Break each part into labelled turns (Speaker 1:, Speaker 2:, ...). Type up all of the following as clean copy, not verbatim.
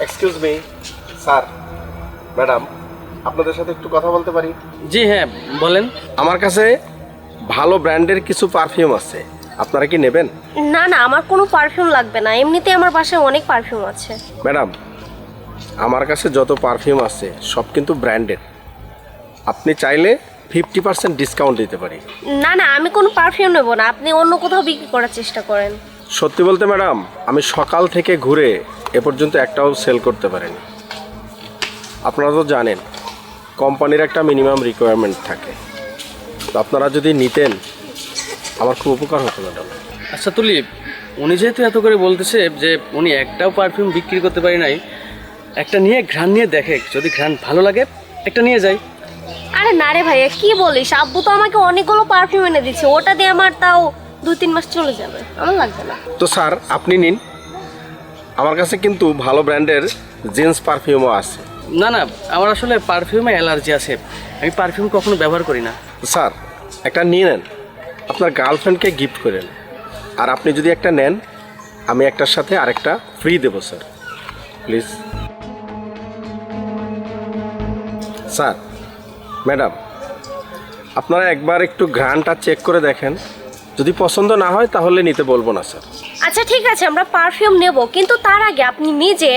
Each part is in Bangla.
Speaker 1: এক্সকিউজ মি স্যার, ম্যাডাম, আপনাদের সাথে একটু কথা বলতে পারি?
Speaker 2: জি হ্যাঁ বলেন।
Speaker 1: আমার কাছে ভালো ব্র্যান্ডের কিছু পারফিউম আছে, আপনারা কি নেবেন?
Speaker 3: না না, আমার কোনো পারফিউম লাগবে না, এমনিতে আমার বাসায় অনেক পারফিউম আছে।
Speaker 1: ম্যাডাম, আমার কাছে যত পারফিউম আছে সব কিন্তু ব্র্যান্ডেড। আপনি চাইলে 50% ডিসকাউন্ট দিতে পারি।
Speaker 3: না না, আমি কোনো পারফিউম নেব না, আপনি অন্য কোথাও বিক্রি করার চেষ্টা করেন।
Speaker 1: সত্যি বলতে ম্যাডাম, আমি সকাল থেকে ঘুরে এ পর্যন্ত একটাও সেল করতে পারিনি। আপনারা তো জানেন কোম্পানির একটা মিনিমাম রিকোয়ারমেন্ট থাকে, তো আপনারা যদি নিতেন আমার খুব উপকার হতো ম্যাডাম।
Speaker 2: আচ্ছা তুলিপ, উনি যেহেতু এত করে বলতেছে যে উনি একটাও পারফিউম বিক্রি করতে পারি নাই, একটা নিয়ে ঘ্রাণ নিয়ে দেখে, যদি ঘ্রাণ ভালো লাগে একটা নিয়ে যাই।
Speaker 3: আরে না রে ভাইয়া, কি বলিস, আব্বু তো আমাকে অনেকগুলো পারফিউম এনে দিচ্ছে, ওটা দিয়ে আমার তাও 2-3 মাস চলে যাবে, আমার লাগবে না।
Speaker 1: তো স্যার আপনি নিন, আমার কাছে কিন্তু ভালো ব্র্যান্ডের জেন্টস পারফিউমও আছে।
Speaker 2: না না, আমার আসলে পারফিউমে অ্যালার্জি আছে, আমি পারফিউম কখনো ব্যবহার করি না।
Speaker 1: স্যার একটা নিয়ে নেন, আপনার গার্লফ্রেন্ডকে গিফট করেন, আর আপনি যদি একটা নেন আমি একটার সাথে আরেকটা ফ্রি দেবো স্যার, প্লিজ। স্যার, ম্যাডাম, আপনারা একবার একটু ঘ্রাণটা চেক করে দেখেন, যদি পছন্দ না হয় তাহলে নিতে বলবো না স্যার।
Speaker 3: আচ্ছা ঠিক আছে, আমরা পারফিউম নেব, কিন্তু তার আগে আপনি নিজে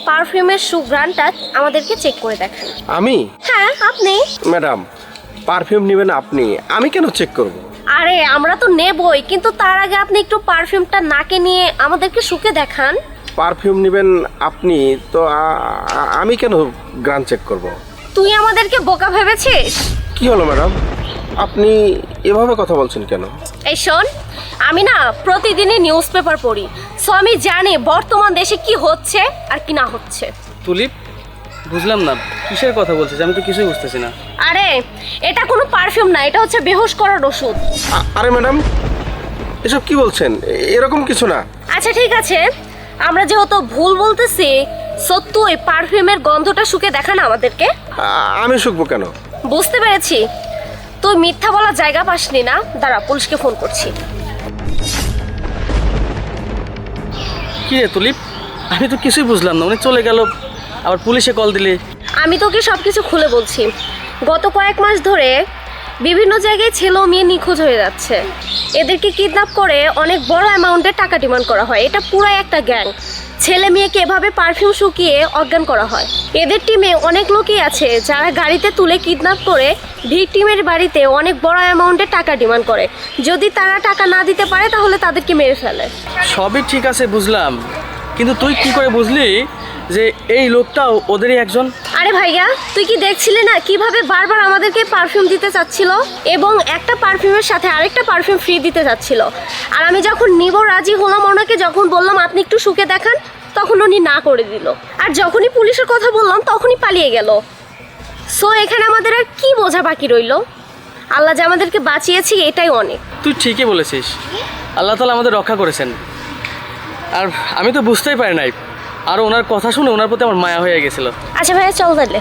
Speaker 3: পারফিউমের সুঘ্রাণটা আমাদেরকে চেক করে দেখেন।
Speaker 1: আমি?
Speaker 3: হ্যাঁ আপনি।
Speaker 1: ম্যাডাম, পারফিউম নেবেন আপনি, আমি কেন চেক করব?
Speaker 3: আরে আমরা তো নেবই, কিন্তু তার আগে আপনি একটু পারফিউমটা নাকে নিয়ে আমাদেরকে শুকে দেখান।
Speaker 1: পারফিউম নেবেন আপনি তো আমি কেন ঘ্রাণ চেক করব?
Speaker 3: তুই আমাদেরকে বোকা ভেবেছিস?
Speaker 1: কি হলো ম্যাডাম, আপনি এভাবে কথা বলছেন কেন?
Speaker 3: এই শোন, আমি না প্রতিদিনই নিউজ পেপার পড়ি, সো আমি জানি বর্তমান দেশে কি হচ্ছে আর কি না হচ্ছে।
Speaker 2: তুলিপ, বুঝলাম না কিসের কথা বলছিস, আমি তো কিছুই বুঝতেছি না।
Speaker 3: আরে এটা কোনো পারফিউম না, এটা হচ্ছে বেহুশ করার ওষুধ।
Speaker 1: আরে ম্যাডাম, এসব কি বলছেন? এরকম কিছু না।
Speaker 3: আচ্ছা ঠিক আছে, আমরা যেহেতু ভুল বলতেছি, সত্যি ওই পারফিউমের গন্ধটা শুকে দেখা না আমাদেরকে।
Speaker 1: আমি শুকবো কেন?
Speaker 3: বুঝতে পেরেছি, তুই মিথ্যা বলার জায়গা পাসনি না, দাঁড়া পুলিশকে ফোন করছি।
Speaker 2: কি রে তুলিপ, আমি তো কিছুই বুঝলাম না, উনি চলে গেল, আবার পুলিশে কল দিলে।
Speaker 3: আমি তোকে সব কিছু খুলে বলছি। গত কয়েক মাস ধরে বিভিন্ন জায়গায় ছেলে ও মেয়ে নিখোঁজ হয়ে যাচ্ছে, এদেরকে কিডন্যাপ করে অনেক বড় অ্যামাউন্টের টাকা ডিমান্ড করা হয়, এটা পুরাই একটা গ্যাং। ছেলে মেয়েকে এভাবে পারফিউম শুকিয়ে অজ্ঞান করা হয়। এদের টিমে অনেক লোকই আছে যারা গাড়িতে তুলে কিডন্যাপ করে ভিকটিমের বাড়িতে অনেক বড় অ্যামাউন্টের টাকা ডিমান্ড করে, যদি তারা টাকা না দিতে পারে তাহলে তাদেরকে মেরে ফেলে।
Speaker 2: সবই ঠিক আছে বুঝলাম, কিন্তু তুই কি করে বুঝলি যে এই লোকটাও ওদেরই একজন?
Speaker 3: আরে ভাইয়া, তুই কি দেখছিলি না কিভাবে বারবার আমাদেরকে পারফিউম দিতে চাচ্ছিল, এবং একটা পারফিউমের সাথে আরেকটা পারফিউম ফ্রি দিতে চাচ্ছিল। আর আমি যখন নিব রাজি হলাম, ওনাকে যখন বললাম আপনি একটু শুকে দেখান, তখন উনি না করে দিল। আর যখনই পুলিশের কথা বললাম তখনই পালিয়ে গেল। সো এখানে আমাদের আর কি বোঝা বাকি রইল? আল্লাহ যে আমাদেরকে বাঁচিয়েছি এটাই অনেক।
Speaker 2: তুই ঠিকই বলেছিস, আল্লাহ তাআলা আমাদের রক্ষা করেছেন। আর আমি তো বুঝতেই পারি নাই, আর ওনার কথা শুনে ওনার প্রতি আমার মায়া হয়ে গেছিল।
Speaker 3: আচ্ছা ভাইয়া, চল তাহলে।